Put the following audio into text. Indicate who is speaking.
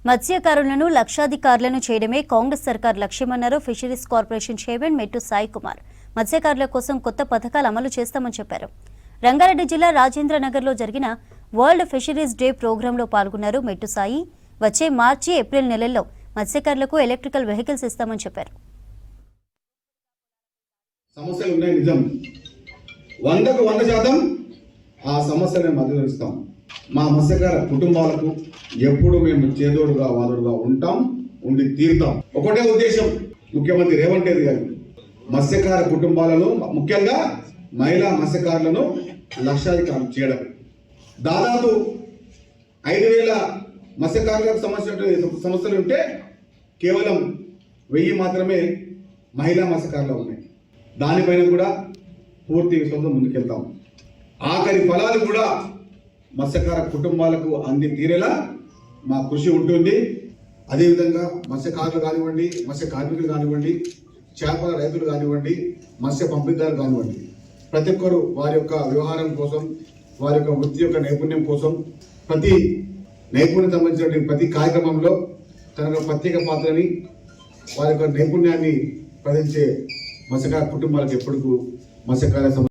Speaker 1: మత్స్యకారులను లక్షాధికారులను చేయడమే కాంగ్రెస్ సర్కార్ లక్ష్యమన్నారు fisheries corporation chairman మెట్టు సాయి కుమార్. మత్స్యకారుల కోసం కొత్త పథకాలు అమలు చేస్తామని చెప్పారు. రంగారెడ్డి జిల్లా రాజేంద్ర నగర్లో జరిగిన వరల్డ్ ఫిషరీస్ డే ప్రోగ్రాంలో పాల్గొన్నారు మెట్టు సాయి. వచ్చే మార్చి, ఏప్రిల్ నెలల్లో మత్స్యకారులకు ఎలక్ట్రికల్ వెహికల్స్ ఇస్తామని చెప్పారు.
Speaker 2: సమస్యలు ఉన్నాయి, నిజం. 100% ఆ సమస్యలను మద్దతిస్తాం. మా మత్స్యకార కుటుంబాలకు ఎప్పుడు మేము చేదోడుగా వాదుడుగా ఉంటాం, ఉండి తీరుతాం. ఒకటే ఉద్దేశం ముఖ్యమంత్రి రేవంత్ రెడ్డి గారు, మత్స్యకార కుటుంబాలను, ముఖ్యంగా మహిళా మత్స్యకారులను లక్షాధికారం చేయడం. దాదాపు 5,000 మత్స్యకారులకు సమస్యలు ఉంటే కేవలం 1000 మాత్రమే మహిళా మత్స్యకారులు ఉన్నాయి. దానిపైన కూడా పూర్తి విశ్వాసం ముందుకెళ్తాం. ఆఖరి ఫలాలు కూడా మత్స్యకార కుటుంబాలకు అంది తీరేలా మా కృషి ఉంటుంది. అదేవిధంగా మత్స్యకారులు కానివ్వండి, మత్స్య కార్మికులు కానివ్వండి, చేపల రైతులు కానివ్వండి, మత్స్య పంపిణీదారులు కానివ్వండి, ప్రతి ఒక్కరు వారి యొక్క వ్యవహారం కోసం, వారి యొక్క వృత్తి యొక్క నైపుణ్యం కోసం, ప్రతి నైపుణ్యం సంబంధించిన ప్రతి కార్యక్రమంలో తన ప్రత్యేక పాత్రని, వారి యొక్క నైపుణ్యాన్ని ప్రదర్శించే మత్స్యకార కుటుంబాలకు ఎప్పటికూ మత్స్యకార